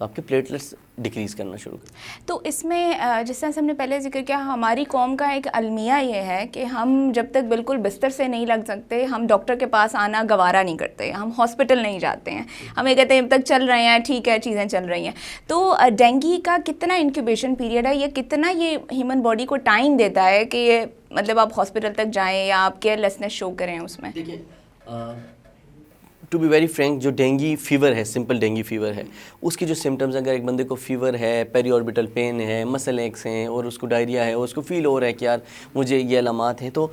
تو آپ کے پلیٹلیٹس ڈکریز کرنا شروع کر. تو اس میں جس طرح سے ہم نے پہلے ذکر کیا، ہماری قوم کا ایک المیہ یہ ہے کہ ہم جب تک بالکل بستر سے نہیں لگ سکتے ہم ڈاکٹر کے پاس آنا گوارا نہیں کرتے، ہم ہاسپٹل نہیں جاتے ہیں، ہم یہ کہتے ہیں جب تک چل رہے ہیں ٹھیک ہے، چیزیں چل رہی ہیں. تو ڈینگی کا کتنا انکیوبیشن پیریڈ ہے، یہ کتنا یہ ہیومن باڈی کو ٹائم دیتا ہے کہ یہ مطلب آپ ہاسپٹل تک جائیں یا آپ کیئر لیسنس شو کریں اس میں؟ دیکھیں ٹو بی ویری فرینک، جو ڈینگی فیور ہے، سمپل ڈینگی فیور ہے، اس کی جو سمٹمز، اگر ایک بندے کو فیور ہے، پیری آربیٹل پین ہے، مسل ایکس ہیں اور اس کو ڈائریا ہے اور اس کو فیل ہو رہا ہے کہ یار مجھے یہ علامات ہیں، تو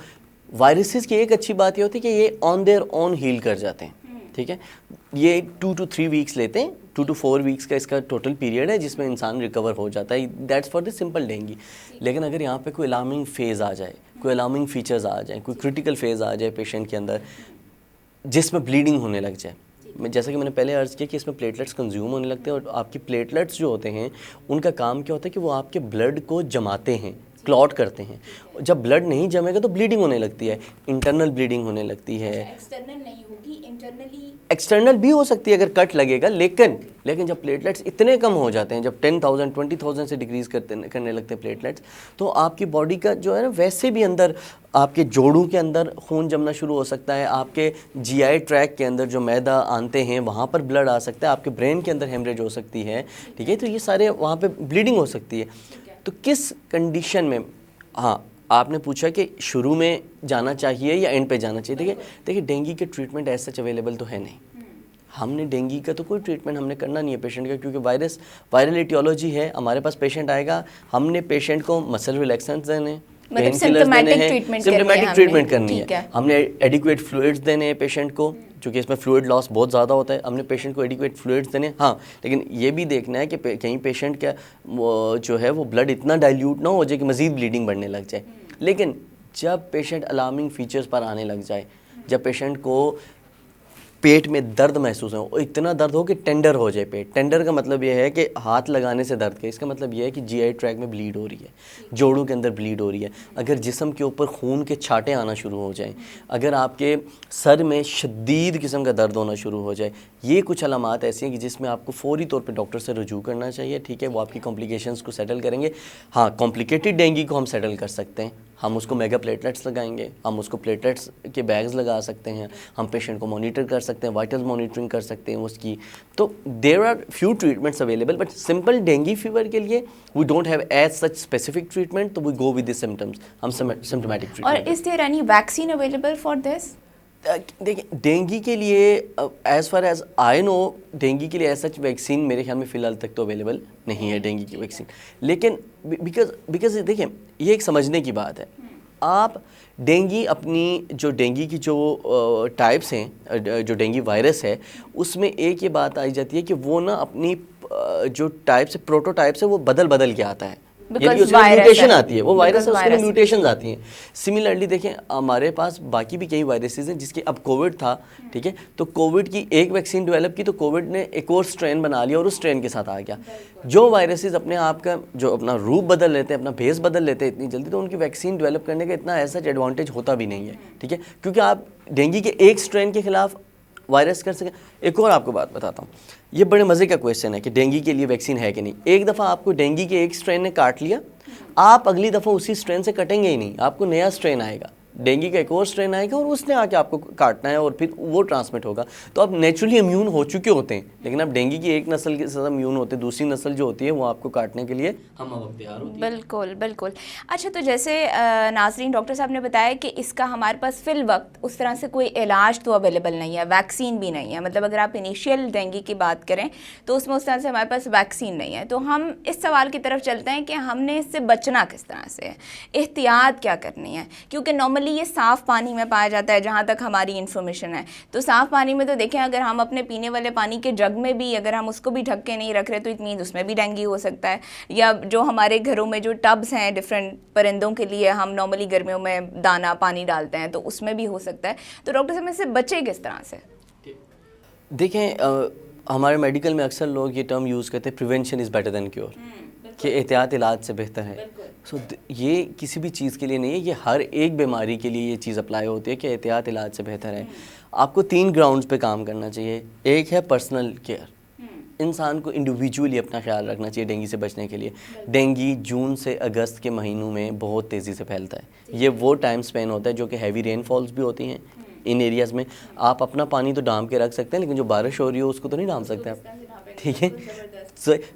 وائرسز کی ایک اچھی بات یہ ہوتی ہے کہ یہ آن دیئر اون ہیل کر جاتے ہیں. ٹھیک ہے، یہ 2 to 3 ویکس لیتے ہیں، 2 to 4 ویکس کا اس کا ٹوٹل پیریڈ ہے جس میں انسان ریکور ہو جاتا ہے. That's for the simple dengue. لیکن اگر یہاں پہ کوئی الارمنگ فیز آ جائے، کوئی الارمنگ فیچرز آ جائیں، کوئی کرٹیکل فیز آ جائے پیشنٹ کے اندر جس میں بلیڈنگ ہونے لگ جائے، جیسا کہ میں نے پہلے عرض کیا کہ اس میں پلیٹلیٹس کنزیوم ہونے لگتے ہیں، اور آپ کی پلیٹلیٹس جو ہوتے ہیں ان کا کام کیا ہوتا ہے کہ وہ آپ کے بلڈ کو جماتے ہیں، کلاٹ کرتے ہیں. جب بلڈ نہیں جمے گا تو بلیڈنگ ہونے لگتی ہے، انٹرنل بلیڈنگ ہونے لگتی ہے. ایکسٹرنل نہیں ہوگی، انٹرنلی ایکسٹرنل بھی ہو سکتی ہے اگر کٹ لگے گا، لیکن جب پلیٹلیٹس اتنے کم ہو جاتے ہیں، جب 10,000 20,000 سے ڈکریز کرنے لگتے ہیں پلیٹلیٹس، تو آپ کی باڈی کا جو ہے نا ویسے بھی اندر آپ کے جوڑوں کے اندر خون جمنا شروع ہو سکتا ہے، آپ کے جی آئی ٹریک کے اندر جو میدا آنتے ہیں وہاں پر بلڈ آ سکتا ہے، آپ کے برین کے اندر ہیمریج ہو سکتی ہے. ٹھیک ہے، تو یہ سارے وہاں پہ بلیڈنگ ہو سکتی ہے. تو کس کنڈیشن میں، ہاں آپ نے پوچھا کہ شروع میں جانا چاہیے یا اینڈ پہ جانا چاہیے. دیکھیے ڈینگی کے ٹریٹمنٹ ایز سچ اویلیبل تو ہے نہیں. ہم نے ڈینگی کا تو کوئی ٹریٹمنٹ ہم نے کرنا نہیں ہے پیشنٹ کا، کیونکہ وائرل ایٹیولوجی ہے. ہمارے پاس پیشنٹ آئے گا، ہم نے پیشنٹ کو مسل ریلیکسنٹس دینے، پین کلرز دینے ہیں، سمپٹومیٹک ٹریٹمنٹ کرنی ہے. ہم نے ایڈیکویٹ فلوئڈز دینے ہیں پیشنٹ کو، چونکہ اس میں فلوئڈ لاس بہت زیادہ ہوتا ہے. ہم نے پیشنٹ کو ایڈیکویٹ فلوئڈز دینے. ہاں لیکن یہ بھی دیکھنا ہے کہ کہیں پیشنٹ کا جو ہے وہ بلڈ اتنا ڈائلیوٹ نہ ہو جائے کہ مزید بلیڈنگ بڑھنے لگ جائے. لیکن جب پیشنٹ الارمنگ فیچرز پر آنے لگ جائے، جب پیشنٹ کو پیٹ میں درد محسوس ہو، اتنا درد ہو کہ ٹینڈر ہو جائے پیٹ. ٹینڈر کا مطلب یہ ہے کہ ہاتھ لگانے سے درد کا، اس کا مطلب یہ ہے کہ جی آئی ٹریک میں بلیڈ ہو رہی ہے، جوڑوں کے اندر بلیڈ ہو رہی ہے. اگر جسم کے اوپر خون کے چھاٹے آنا شروع ہو جائیں، اگر آپ کے سر میں شدید قسم کا درد ہونا شروع ہو جائے، یہ کچھ علامات ایسی ہیں کہ جس میں آپ کو فوری طور پہ ڈاکٹر سے رجوع کرنا چاہیے. ٹھیک ہے، وہ آپ کی کمپلیکیشنز کو سیٹل کریں گے. ہاں کمپلیکیٹڈ ڈینگی کو ہم سیٹل کر سکتے ہیں، ہم اس کو میگا پلیٹلیٹس لگائیں گے، ہم اس کو پلیٹلیٹس کے بیگز لگا سکتے ہیں، ہم پیشنٹ کو مانیٹر کر سکتے ہیں، وائٹلز مانیٹرنگ کر سکتے ہیں اس کی. تو there are few treatments available, but simple dengue fever کے لیے we don't have as such specific treatment, تو we go with the symptoms, ہم سمپٹومیٹک ٹریٹمنٹ. اور is there any vaccine available for this? دیکھیں ڈینگی کے لیے as far as I know, dengue کے لیے ایز سچ ویکسین میرے خیال میں فی الحال تک تو اویلیبل نہیں ہے ڈینگی کی ویکسین. لیکن بیکاز دیکھیں یہ ایک سمجھنے کی بات ہے. آپ ڈینگی اپنی جو ڈینگی کی جو ٹائپس ہیں، جو ڈینگی وائرس ہے، اس میں ایک یہ بات آئی جاتی ہے کہ وہ نا اپنی جو ٹائپس پروٹو ٹائپس ہے وہ بدل کے آتا ہے، یعنی اس میں میوٹیشن آتی ہے، وہ وائرس ہے اس میں میوٹیشنز آتی ہیں. سملرلی دیکھیں ہمارے پاس باقی بھی کئی وائرسز ہیں، جس کے اب کووڈ تھا، ٹھیک ہے، تو کووڈ کی ایک ویکسین ڈیولپ کی تو کووڈ نے ایک اور سٹرین بنا لیا اور اس سٹرین کے ساتھ آ گیا. جو وائرسز اپنے آپ کا جو اپنا روپ بدل لیتے ہیں، اپنا بھیس بدل لیتے ہیں اتنی جلدی، تو ان کی ویکسین ڈیولپ کرنے کا اتنا ایسا ایڈوانٹیج ہوتا بھی نہیں ہے. ٹھیک ہے، کیونکہ آپ ڈینگی کے ایک سٹرین کے خلاف وائرس کر سکیں. ایک اور آپ کو بات بتاتا ہوں، یہ بڑے مزے کا کویشچن ہے کہ ڈینگی کے لیے ویکسین ہے کہ نہیں. ایک دفعہ آپ کو ڈینگی کے ایک سٹرین نے کاٹ لیا، آپ اگلی دفعہ اسی سٹرین سے کٹیں گے ہی نہیں، آپ کو نیا سٹرین آئے گا، ڈینگی کا ایک اور سٹرین آئے گا اور اس نے آ کے آپ کو کاٹنا ہے اور پھر وہ ٹرانسمٹ ہوگا. تو آپ نیچرلی امیون ہو چکے ہوتے ہیں، لیکن آپ ڈینگی کی ایک نسل کے ساتھ امیون ہوتے ہیں، دوسری نسل جو ہوتی ہے وہ آپ کو کاٹنے کے لیے ہم اب تیار ہوتی ہے. بالکل بالکل. اچھا تو جیسے ناظرین ڈاکٹر صاحب نے بتایا کہ اس کا ہمارے پاس فی الوقت اس طرح سے کوئی علاج تو اویلیبل نہیں ہے، ویکسین بھی نہیں ہے. مطلب اگر آپ انیشیل ڈینگی کی بات کریں تو اس میں اس طرح سے ہمارے پاس ویکسین نہیں ہے. تو ہم اس سوال کی طرف چلتے ہیں کہ ہم نے اس سے بچنا کس طرح سے ہے، احتیاط کیا کرنی ہے. کیونکہ نارملی یہ صاف پانی میں پایا جاتا ہے جہاں تک ہماری انفارمیشن ہے. تو صاف پانی میں تو دیکھیں اگر ہم اپنے پینے والے پانی کے جگ میں بھی اگر ہم اس کو بھی ڈھک کے نہیں رکھ رہے تو اٹ مینز اس میں بھی ڈینگی ہو سکتا ہے. یا جو ہمارے گھروں میں جو ٹبس ہیں ڈفرینٹ پرندوں کے لیے ہم نارملی گرمیوں میں دانہ پانی ڈالتے ہیں تو اس میں بھی ہو سکتا ہے. تو ڈاکٹر صاحب اس سے بچے کس طرح سے؟ دیکھیں ہمارے میڈیکل میں اکثر لوگ یہ ٹرم یوز کرتے ہیں prevention is better than cure, کہ احتیاط علاج سے بہتر ہے. سو یہ کسی بھی چیز کے لیے نہیں ہے، یہ ہر ایک بیماری کے لیے یہ چیز اپلائی ہوتی ہے کہ احتیاط علاج سے بہتر ہے. آپ کو 3 گراؤنڈز پہ کام کرنا چاہیے. ایک ہے پرسنل کیئر، انسان کو انڈیویجولی اپنا خیال رکھنا چاہیے ڈینگی سے بچنے کے لیے. ڈینگی جون سے اگست کے مہینوں میں بہت تیزی سے پھیلتا ہے. یہ وہ ٹائم سپین ہوتا ہے جو کہ ہیوی رین فالز بھی ہوتی ہیں ان ایریاز میں. آپ اپنا پانی تو ڈام کے رکھ سکتے ہیں لیکن جو بارش ہو رہی ہو اس کو تو نہیں ڈام سکتے آپ, ٹھیک ہے.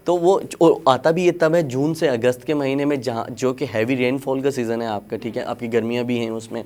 تو وہ آتا بھی یہ تب ہے جون سے اگست کے مہینے میں جہاں جو کہ ہیوی رین فال کا سیزن ہے آپ کا, ٹھیک ہے, آپ کی گرمیاں بھی ہیں اس میں.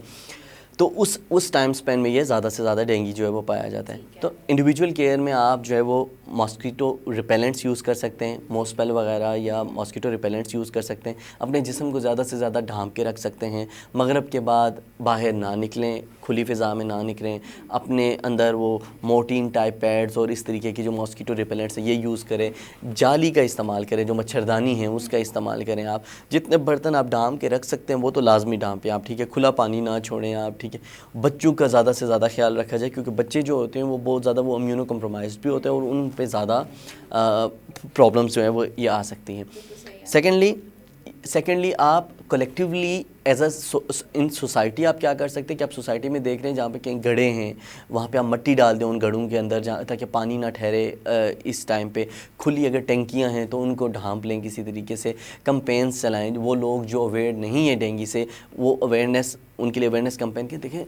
تو اس ٹائم سپین میں یہ زیادہ سے زیادہ ڈینگی جو ہے وہ پایا جاتا ہے. تو انڈیویجول کیئر میں آپ جو ہے وہ ماسکیٹو ریپیلنٹس یوز کر سکتے ہیں, موسپیل وغیرہ یا ماسکیٹو ریپیلنٹس یوز کر سکتے ہیں. اپنے جسم کو زیادہ سے زیادہ ڈھانپ کے رکھ سکتے ہیں. مغرب کے بعد باہر نہ نکلیں, کھلی فضا میں نہ نکلیں. اپنے اندر وہ مورٹین ٹائپ پیڈز اور اس طریقے کی جو ماسکیٹو ریپیلنٹس ہیں یہ یوز کریں. جالی کا استعمال کریں, جو مچھردانی ہیں اس کا استعمال کریں. آپ جتنے برتن آپ ڈھانپ کے رکھ سکتے ہیں وہ تو لازمی ڈھانپیں آپ, ٹھیک ہے. کھلا پانی نہ چھوڑیں آپ, ٹھیک ہے. بچوں کا زیادہ سے زیادہ خیال رکھا جائے کیونکہ بچے جو ہوتے ہیں وہ بہت زیادہ وہ امیونو کمپرومائزڈ بھی ہوتے ہیں اور ان پہ زیادہ پرابلمس جو ہیں وہ یہ آ سکتی ہیں. سیکنڈلی آپ collectively as a in society آپ کیا کر سکتے ہیں کہ آپ سوسائٹی میں دیکھ رہے ہیں جہاں پہ کہیں گڑھے ہیں وہاں پہ آپ مٹی ڈال دیں ان گڑھوں کے اندر جہاں تاکہ پانی نہ ٹھہرے اس ٹائم پہ. کھلی اگر ٹینکیاں ہیں تو ان کو ڈھانپ لیں کسی طریقے سے. کمپینس چلائیں, وہ لوگ جو اویئر نہیں ہیں ڈینگی سے وہ اویئرنیس, ان کے لیے اویئرنیس کمپین کے. دیکھیں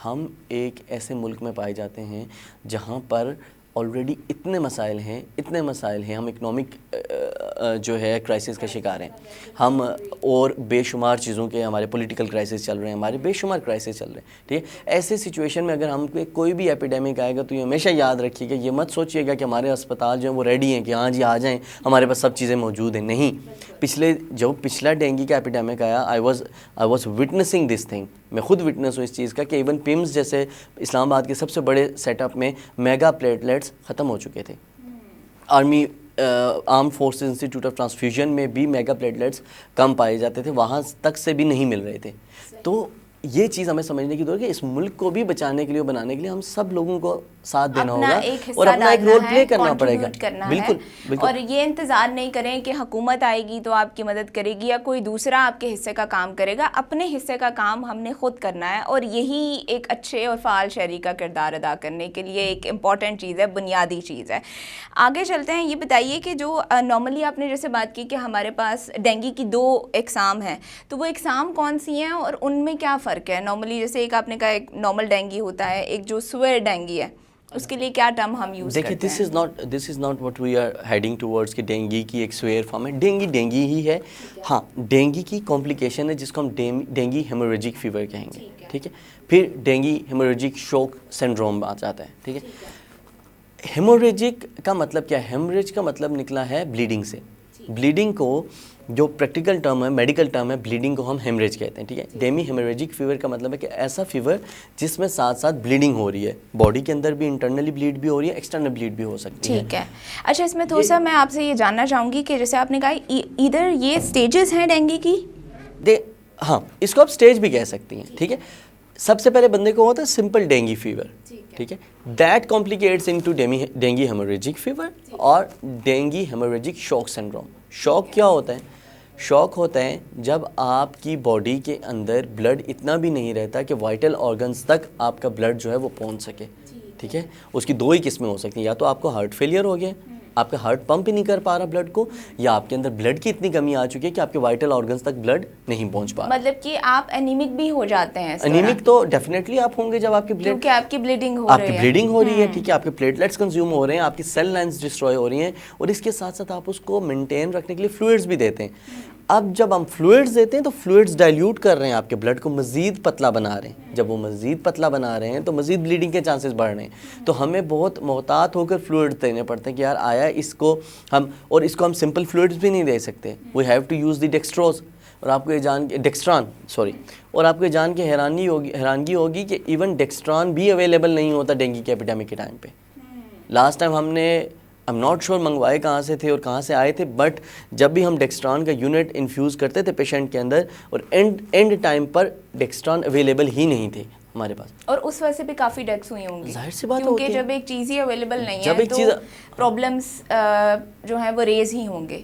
ہم ایک ایسے ملک میں پائے جاتے ہیں جہاں پر آلریڈی اتنے مسائل ہیں, ہم اکنامک جو ہے کرائسس کا شکار ہیں ہم, اور بے شمار چیزوں کے ہمارے پولیٹیکل کرائسس چل رہے ہیں, ہمارے بے شمار کرائسس چل رہے ہیں, ٹھیک ہے. ایسے سچویشن میں اگر ہم کوئی بھی ایپیڈیمک آئے گا تو یہ ہمیشہ یاد رکھیے گا, یہ مت سوچیے گا کہ ہمارے اسپتال جو ہیں وہ ریڈی ہیں کہ ہاں جی آ جائیں ہمارے پاس سب چیزیں موجود ہیں. نہیں, پچھلا ڈینگی کا ایپیڈیمک آیا I was witnessing this thing, میں خود وٹنس ہوں اس چیز کا کہ ایون پیمز جیسے اسلام آباد کے سب سے بڑے سیٹ اپ میں میگا پلیٹلیٹس ختم ہو چکے تھے. Arm forces institute of transfusion میں بھی میگا پلیٹلیٹس کم پائے جاتے تھے, وہاں تک سے بھی نہیں مل رہے تھے. تو یہ چیز ہمیں سمجھنے کی ضرورت ہے کہ اس ملک کو بھی بچانے کے لیے, بنانے کے لیے ہم سب لوگوں کو ساتھ دینا ہوگا اور اپنا ایک رول پلے کرنا پڑے گا. بالکل. اور یہ انتظار نہیں کریں کہ حکومت آئے گی تو آپ کی مدد کرے گی یا کوئی دوسرا آپ کے حصے کا کام کرے گا. اپنے حصے کا کام ہم نے خود کرنا ہے اور یہی ایک اچھے اور فعال شہری کا کردار ادا کرنے کے لیے ایک امپورٹنٹ چیز ہے, بنیادی چیز ہے. آگے چلتے ہیں. یہ بتائیے کہ جو نارملی آپ نے جیسے بات کی کہ ہمارے پاس ڈینگی کی 2 اقسام ہیں, تو وہ اقسام کون سی ہیں اور ان میں کیا فرق ہے؟ نارملی جیسے ایک آپ نے کہا ایک نارمل ڈینگی ہوتا ہے, ایک جو سوئر ڈینگی ہے, اس کے لیے کیا ٹرم ہم یوز کرتے ہیں؟ دیکھیے this is not what we are heading towards کہ ڈینگی کی ایک سویئر فارم ہے. ڈینگی ہی ہے. ہاں, ڈینگی کی کمپلیکیشن ہے جس کو ہم ڈینگی ہیموریجک فیور کہیں گے, ٹھیک ہے. پھر ڈینگی ہیموریجک شوک سنڈروم آ جاتا ہے, ٹھیک ہے. ہیموریجک کا مطلب کیا ہے؟ ہیموریج کا مطلب نکلا ہے بلیڈنگ سے. بلیڈنگ کو جو پریکٹیکل ٹرم ہے, میڈیکل ٹرم ہے, بلیڈنگ کو ہم ہیمریج کہتے ہیں, ٹھیک ہے. ڈینگی ہیموریجک فیور کا مطلب ہے کہ ایسا فیور جس میں ساتھ ساتھ بلیڈنگ ہو رہی ہے, باڈی کے اندر بھی انٹرنلی بلیڈ بھی ہو رہی ہے, ایکسٹرنل بلیڈ بھی ہو سکتی ہے. ٹھیک ہے. اچھا, اس میں تھوڑا سا میں آپ سے یہ جاننا چاہوں گی کہ جیسے آپ نے کہا ادھر یہ سٹیجز ہیں ڈینگی کی. ہاں, اس کو آپ سٹیج بھی کہہ سکتی ہیں, ٹھیک ہے. سب سے پہلے بندے کو ہوتا ہے سمپل ڈینگی فیور, ٹھیک ہے. That complicates into dengue ہیموریجک fever اور ڈینگی ہیموریجک شوک سنڈروم. شوک کیا ہوتا ہے؟ شوک ہوتا ہے جب آپ کی باڈی کے اندر بلڈ اتنا بھی نہیں رہتا کہ وائٹل آرگنز تک آپ کا بلڈ جو ہے وہ پہنچ سکے, ٹھیک ہے. اس کی 2 ہی قسمیں ہو سکتی ہیں, یا تو آپ کو ہارٹ فیلئر ہو گیا, آپ کا ہارٹ پمپ ہی نہیں کر پا رہا بلڈ کو, یا آپ کے اندر بلڈ کی اتنی کمی آ چکی ہے کہ آپ کے وائٹل آرگنز تک بلڈ نہیں پہنچ پا رہا. مطلب کہ آپ انیمک بھی ہو جاتے ہیں؟ انیمک تو ڈیفینیٹلی آپ ہوں گے جب آپ کی کیونکہ آپ کی بلیڈنگ ہو رہی ہے, ٹھیک ہے. آپ کے پلیٹلیٹس کنزیوم ہو رہے ہیں, آپ کی سیل لائنز ڈسٹروائے ہو رہی ہیں, اور اس کے ساتھ ساتھ آپ اس کو مینٹین رکھنے کے لیے فلوئڈز بھی دیتے ہیں. اب جب ہم فلوئڈز دیتے ہیں تو فلوئڈز ڈائلیوٹ کر رہے ہیں, آپ کے بلڈ کو مزید پتلا بنا رہے ہیں. جب وہ مزید پتلا بنا رہے ہیں تو مزید بلیڈنگ کے چانسز بڑھ رہے ہیں. تو ہمیں بہت محتاط ہو کر فلوئڈ دینے پڑتے ہیں کہ یار آیا اس کو ہم, اور اس کو ہم سمپل فلوئڈز بھی نہیں دے سکتے. We have to use the dextrose. اور آپ کو یہ جان کے اور آپ کو یہ جان کے حیرانگی ہوگی کہ ایون ڈیکسٹران بھی اویلیبل نہیں ہوتا ڈینگی کے ایپیڈیمک کے ٹائم پہ. لاسٹ ٹائم ہم نے I'm not sure منگوائے کہاں سے تھے اور کہاں سے آئے تھے, بٹ جب بھی ہم ڈیکسٹران کا یونٹ انفیوز کرتے تھے پیشنٹ کے اندر, اور اینڈ ٹائم پر ڈیکسٹران اویلیبل ہی نہیں تھے ہمارے پاس. اور اس وجہ سے بھی کافی ڈیتھس ہوئی ہوں گی, ظاہر سی بات کیونکہ جب ایک چیز ہی اویلیبل نہیں جب ہے ایک تو چیز پرابلمس جو ہیں وہ ریز ہی ہوں گے.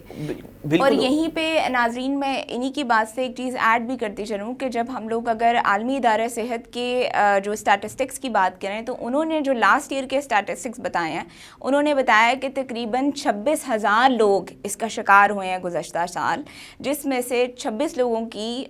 اور یہیں پہ ناظرین میں انہی کی بات سے ایک چیز ایڈ بھی کرتی چلوں کہ جب ہم لوگ اگر عالمی ادارہ صحت کے جو اسٹیٹسٹکس کی بات کریں تو انہوں نے جو لاسٹ ایئر کے اسٹیٹسٹکس بتائے ہیں, انہوں نے بتایا کہ تقریباً 26,000 لوگ اس کا شکار ہوئے ہیں گزشتہ سال, جس میں سے 26 لوگوں کی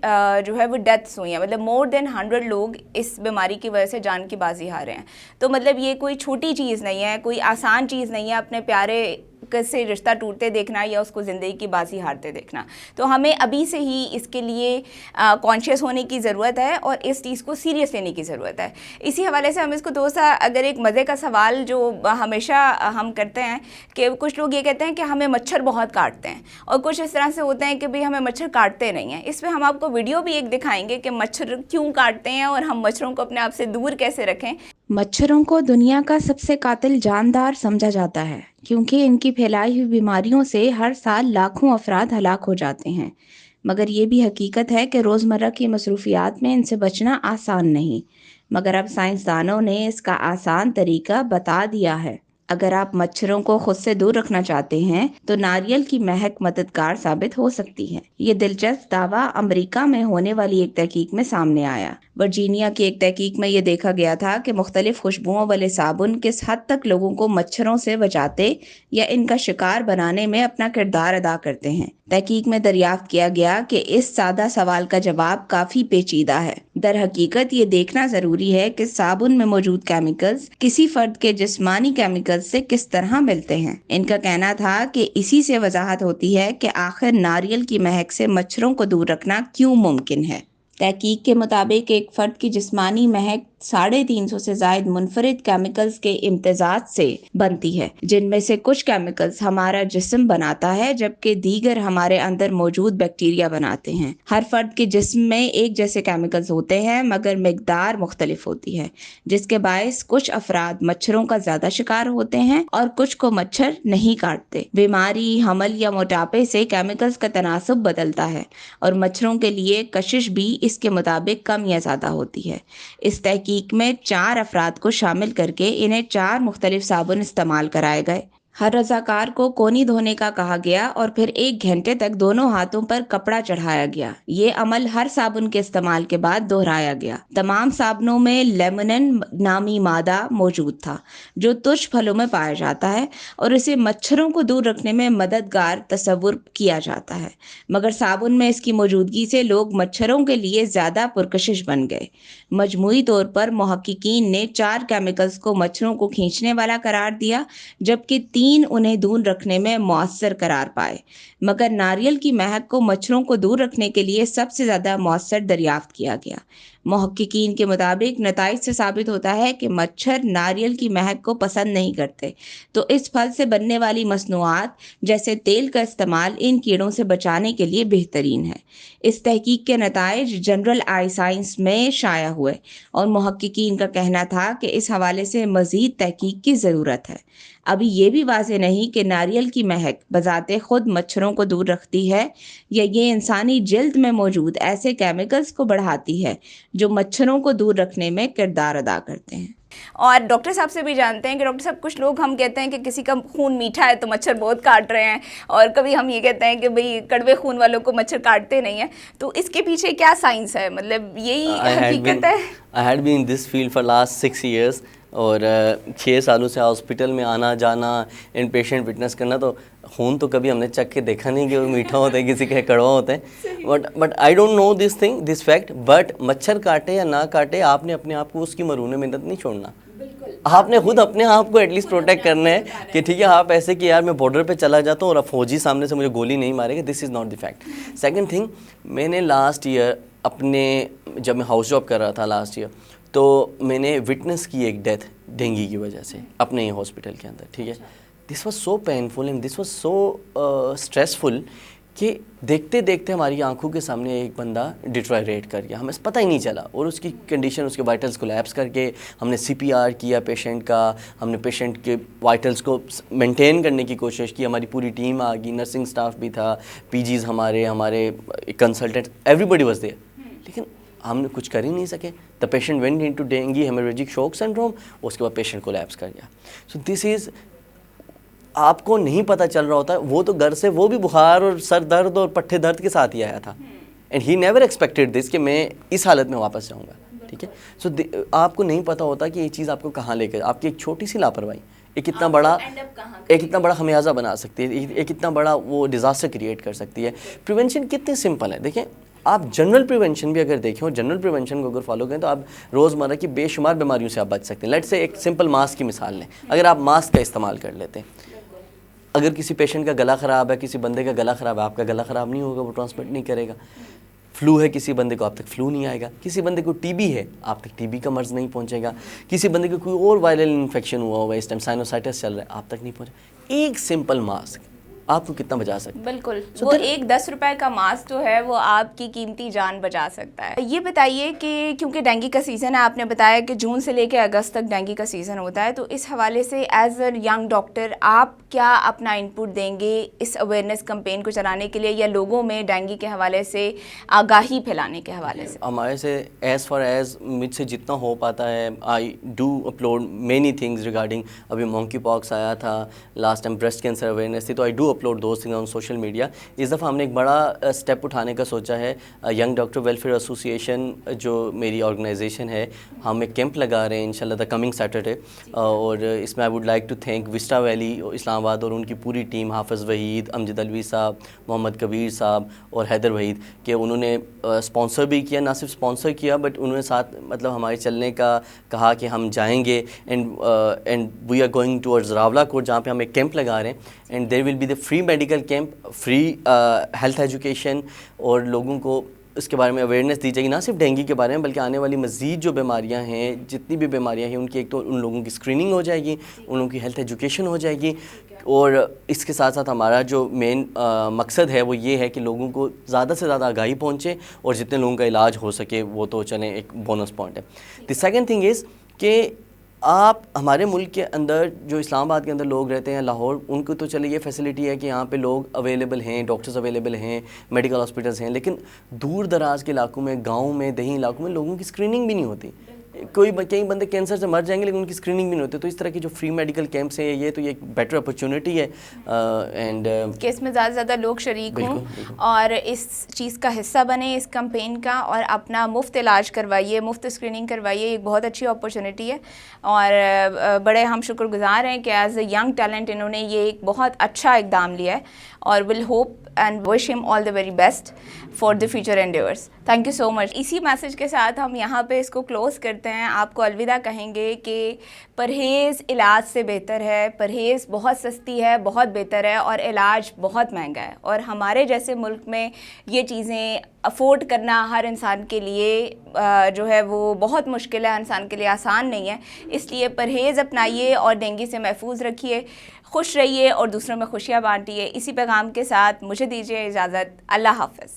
جو ہے وہ ڈیتھس ہوئی ہیں, مطلب مور دین 100 لوگ اس بیماری کی وجہ سے جان کی بازی ہارے ہیں. تو مطلب یہ کوئی چھوٹی چیز نہیں ہے, کوئی آسان چیز نہیں ہے اپنے پیارے سے رشتہ ٹوٹتے دیکھنا یا اس کو زندگی کی بازی ہارتے دیکھنا. تو ہمیں ابھی سے ہی اس کے لیے کانشیس ہونے کی ضرورت ہے اور اس چیز کو سیریس لینے کی ضرورت ہے. اسی حوالے سے ہم اس کو دوسرا اگر ایک مزے کا سوال جو ہمیشہ ہم کرتے ہیں کہ کچھ لوگ یہ کہتے ہیں کہ ہمیں مچھر بہت کاٹتے ہیں, اور کچھ اس طرح سے ہوتے ہیں کہ بھئی ہمیں مچھر کاٹتے نہیں ہیں. اس پہ ہم آپ کو ویڈیو بھی ایک دکھائیں گے کہ مچھر کیوں کاٹتے ہیں اور ہم مچھروں کو اپنے آپ سے دور کیسے رکھیں. مچھروں کو دنیا کا سب سے قاتل جاندار سمجھا جاتا ہے کیونکہ ان کی پھیلائی ہوئی بیماریوں سے ہر سال لاکھوں افراد ہلاک ہو جاتے ہیں. مگر یہ بھی حقیقت ہے کہ روزمرہ کی مصروفیات میں ان سے بچنا آسان نہیں. مگر اب سائنسدانوں نے اس کا آسان طریقہ بتا دیا ہے. اگر آپ مچھروں کو خود سے دور رکھنا چاہتے ہیں تو ناریل کی مہک مددگار ثابت ہو سکتی ہے. یہ دلچسپ دعویٰ امریکہ میں ہونے والی ایک تحقیق میں سامنے آیا. ورجینیا کی ایک تحقیق میں یہ دیکھا گیا تھا کہ مختلف خوشبوؤں والے صابن کس حد تک لوگوں کو مچھروں سے بچاتے یا ان کا شکار بنانے میں اپنا کردار ادا کرتے ہیں. تحقیق میں دریافت کیا گیا کہ اس سادہ سوال کا جواب کافی پیچیدہ ہے. در حقیقت یہ دیکھنا ضروری ہے کہ صابن میں موجود کیمیکلز کسی فرد کے جسمانی کیمیکلز سے کس طرح ملتے ہیں. ان کا کہنا تھا کہ اسی سے وضاحت ہوتی ہے کہ آخر ناریل کی مہک سے مچھروں کو دور رکھنا کیوں ممکن ہے. تحقیق کے مطابق ایک فرد کی جسمانی مہک 350 سے زائد منفرد کیمیکلز کے امتزاج سے بنتی ہے, جن میں سے کچھ کیمیکلز ہمارا جسم بناتا ہے جبکہ دیگر ہمارے اندر موجود بیکٹیریا بناتے ہیں. ہر فرد کے جسم میں ایک جیسے کیمیکلز ہوتے ہیں مگر مقدار مختلف ہوتی ہے, جس کے باعث کچھ افراد مچھروں کا زیادہ شکار ہوتے ہیں اور کچھ کو مچھر نہیں کاٹتے. بیماری, حمل یا موٹاپے سے کیمیکلز کا تناسب بدلتا ہے اور مچھروں کے لیے کشش بھی اس کے مطابق کم یا زیادہ ہوتی ہے. اس تحقیق میں 4 افراد کو شامل کر کے انہیں 4 مختلف صابن استعمال کرائے گئے. ہر رضاکار کو کونی دھونے کا کہا گیا اور پھر 1 گھنٹے تک دونوں ہاتھوں پر کپڑا چڑھایا گیا. یہ عمل ہر صابن کے استعمال کے بعد دہرایا گیا. تمام صابنوں میں لیمنن نامی مادہ موجود تھا جو ترش پھلوں میں پایا جاتا ہے اور اسے مچھروں کو دور رکھنے میں مددگار تصور کیا جاتا ہے. مگر صابن میں اس کی موجودگی سے لوگ مچھروں کے لیے زیادہ پرکشش بن گئے. مجموعی طور پر محققین نے 4 کیمیکلز کو مچھروں کو کھینچنے والا قرار دیا جبکہ 3 انہیں دور رکھنے میں مؤثر قرار پائے. مگر ناریل کی مہک کو مچھروں کو دور رکھنے کے لیے سب سے زیادہ مؤثر دریافت کیا گیا. محققین کے مطابق نتائج سے ثابت ہوتا ہے کہ مچھر ناریل کی مہک کو پسند نہیں کرتے, تو اس پھل سے بننے والی مصنوعات جیسے تیل کا استعمال ان کیڑوں سے بچانے کے لیے بہترین ہے. اس تحقیق کے نتائج جنرل آئی سائنس میں شائع ہوئے اور محققین کا کہنا تھا کہ اس حوالے سے مزید تحقیق کی ضرورت ہے. ابھی یہ بھی واضح نہیں کہ ناریل کی مہک بذات خود مچھروں کو دور رکھتی ہے یا یہ انسانی جلد میں موجود ایسے کیمیکلز کو بڑھاتی ہے جو مچھروں کو دور رکھنے میں کردار ادا کرتے ہیں. اور ڈاکٹر صاحب سے بھی جانتے ہیں کہ ڈاکٹر صاحب کچھ لوگ ہم کہتے ہیں کہ کسی کا خون میٹھا ہے تو مچھر بہت کاٹ رہے ہیں, اور کبھی ہم یہ کہتے ہیں کہ بھئی کڑوے خون والوں کو مچھر کاٹتے نہیں ہیں. تو اس کے پیچھے کیا سائنس ہے, مطلب یہی حقیقت ہے؟ I had been in this field for last 6 years اور 6 سالوں سے ہاسپٹل میں آنا جانا, ان پیشنٹ وٹنس کرنا. تو خون تو کبھی ہم نے چکھ کے دیکھا نہیں کہ وہ میٹھا ہوتا ہے, کسی کا کڑوا ہوتا ہے. But I don't know this fact. But مچھر کاٹے یا نہ کاٹے, آپ نے اپنے آپ کو اس کی مرہون محنت نہیں چھوڑنا. آپ نے خود اپنے آپ کو ایٹ لیسٹ پروٹیکٹ کرنا ہے کہ ٹھیک ہے آپ ایسے کہ یار میں بارڈر پہ چلا جاتا ہوں اور اب فوجی سامنے سے مجھے گولی نہیں مارے گا. This is not the fact. Second thing, میں نے لاسٹ ایئر اپنے جب میں ہاؤس جاب کر رہا تھا لاسٹ ایئر, تو میں نے وٹنس کی ایک ڈیتھ ڈینگی کی وجہ سے اپنے ہی ہاسپٹل کے اندر. ٹھیک ہے, this was so painful and this was so stressful کہ دیکھتے دیکھتے ہماری آنکھوں کے سامنے ایک بندہ ڈیٹرائریٹ کر گیا, ہمیں پتہ ہی نہیں چلا, اور اس کی کنڈیشن, اس کے وائٹلس کولیپس کر کے ہم نے CPR کیا پیشنٹ کا, ہم نے پیشنٹ کے وائٹلس کو مینٹین کرنے کی کوشش کی. ہماری پوری ٹیم آ گئی, نرسنگ سٹاف بھی تھا, PGs ہمارے consultant, everybody was there, لیکن ہم نے کچھ کر ہی نہیں سکے. The patient went into dengue haemorrhagic shock syndrome, اس کے بعد پیشنٹ کولیپس کر گیا. سو دس از آپ کو نہیں پتہ چل رہا ہوتا. وہ تو گھر سے وہ بھی بخار اور سر درد اور پٹھے درد کے ساتھ ہی آیا تھا, اینڈ ہی نیور ایکسپیکٹڈ دس کہ میں اس حالت میں واپس جاؤں گا. ٹھیک ہے, سو آپ کو نہیں پتہ ہوتا کہ یہ چیز آپ کو کہاں لے کر, آپ کی ایک چھوٹی سی لاپرواہی ایک اتنا بڑا خمیازہ بنا سکتی ہے, ایک اتنا بڑا وہ ڈیزاسٹر کریٹ کر سکتی ہے. پریونشن کتنے سمپل ہے, دیکھیں آپ جنرل پریونشن بھی اگر دیکھیں اور جنرل پریونشن کو اگر فالو کریں تو آپ روزمرہ کی بے شمار بیماریوں سے آپ بچ سکتے ہیں. لیٹ سے ایک سمپل ماسک کی مثال لیں, اگر آپ ماسک کا استعمال کر لیتے ہیں, اگر کسی پیشنٹ کا گلا خراب ہے, کسی بندے کا گلا خراب ہے, آپ کا گلا خراب نہیں ہوگا, وہ ٹرانسمٹ نہیں کرے گا. فلو ہے کسی بندے کو, آپ تک فلو نہیں آئے گا. کسی بندے کو ٹی بی ہے, آپ تک ٹی بی کا مرض نہیں پہنچے گا. کسی بندے کو کوئی اور وائرل انفیکشن ہوا ہوگا, اس ٹائم سائنوسائٹس چل رہا ہے, آپ تک نہیں پہنچے. ایک سمپل ماسک آپ کو کتنا بچا سکتا ہے؟ بالکل, وہ ایک 10 روپے کا ماسک جو ہے وہ آپ کی قیمتی جان بچا سکتا ہے. یہ بتائیے کہ کیونکہ ڈینگی کا سیزن ہے, آپ نے بتایا کہ جون سے لے کے اگست تک ڈینگی کا سیزن ہوتا ہے, تو اس حوالے سے ایز اے ینگ ڈاکٹر آپ کیا اپنا انپٹ دیں گے اس اویئرنیس کمپین کو چلانے کے لیے, یا لوگوں میں ڈینگی کے حوالے سے آگاہی پھیلانے کے حوالے سے؟ ہمارے سے ایز فار ایز مجھ سے جتنا ہو پاتا ہے, I do upload many things regarding, ابھی مونکی پاکس آیا تھا, last time breast cancer awareness تھی, تو I do upload those things on social media. اس دفعہ ہم نے ایک بڑا اسٹیپ اٹھانے کا سوچا ہے. ینگ ڈاکٹر ویلفیئر ایسوسیشن جو میری آرگنائزیشن ہے, ہم ایک کیمپ لگا رہے ہیں انشاءاللہ دا کمنگ سیٹرڈے, اور اس میں I would like to thank Vista Valley Islamabad اور ان کی پوری ٹیم, حافظ وحید, امجد الوی صاحب, محمد کبیر صاحب اور حیدر وحید, کہ انہوں نے اسپانسر بھی کیا, نہ صرف اسپانسر کیا بٹ انہوں نے ساتھ مطلب ہمارے چلنے کا کہا کہ ہم جائیں گے, and we are going towards Rawalakot, جہاں پہ ہم ایک کیمپ لگا رہے ہیں, and there will be the free medical camp, free health education, اور لوگوں کو اس کے بارے میں اویئرنیس دی جائے گی, نہ صرف ڈینگی کے بارے میں بلکہ آنے والی مزید جو بیماریاں ہیں, جتنی بھی بیماریاں ہیں ان کی, ایک تو ان لوگوں کی اسکریننگ ہو جائے گی, ان لوگوں کی ہیلتھ ایجوکیشن ہو جائے گی, اور اس کے ساتھ ساتھ ہمارا جو مین مقصد ہے وہ یہ ہے کہ لوگوں کو زیادہ سے زیادہ آگاہی پہنچے, اور جتنے لوگوں کا علاج ہو سکے وہ تو چلیں ایک بونس پوائنٹ ہے. دی سیکنڈ تھنگ از کہ آپ ہمارے ملک کے اندر جو اسلام آباد کے اندر لوگ رہتے ہیں, لاہور, ان کو تو چلے یہ فیسلٹی ہے کہ یہاں پہ لوگ اویلیبل ہیں, ڈاکٹرز اویلیبل ہیں, میڈیکل ہاسپٹلس ہیں, لیکن دور دراز کے علاقوں میں, گاؤں میں, دیہی علاقوں میں لوگوں کی اسکریننگ بھی نہیں ہوتی. کئی بندے کینسر سے مر جائیں گے لیکن ان کی اسکریننگ بھی نہیں ہوتی. تو اس طرح کی جو فری میڈیکل کیمپس ہیں, یہ تو یہ ایک بیٹر اپرچونٹی ہے, اینڈ کہ اس میں زیادہ سے زیادہ لوگ شریک ہوں اور اس چیز کا حصہ بنیں, اس کمپین کا, اور اپنا مفت علاج کروائیے, مفت اسکریننگ کروائیے. ایک بہت اچھی اپرچونٹی ہے, اور بڑے ہم شکر گزار ہیں کہ ایز اے ینگ ٹیلنٹ انہوں نے یہ ایک بہت اچھا اقدام لیا ہے, اور ول ہوپ اینڈ وش ہم all the very best for the future endeavours. Thank you so much. اسی میسج کے ساتھ ہم یہاں پہ اس کو کلوز کرتے ہیں, آپ کو الوداع کہیں گے کہ پرہیز علاج سے بہتر ہے, پرہیز بہت سستی ہے, بہت بہتر ہے, اور علاج بہت مہنگا ہے, اور ہمارے جیسے ملک میں یہ چیزیں افورڈ کرنا ہر انسان کے لیے جو ہے وہ بہت مشکل ہے, ہر انسان کے لیے آسان نہیں ہے. اس لیے پرہیز اپنائیے اور ڈینگی سے محفوظ رکھیے, خوش رہیے اور دوسروں میں خوشیاں بانٹیے. اسی پیغام کے ساتھ مجھے دیجیے اجازت. اللہ حافظ.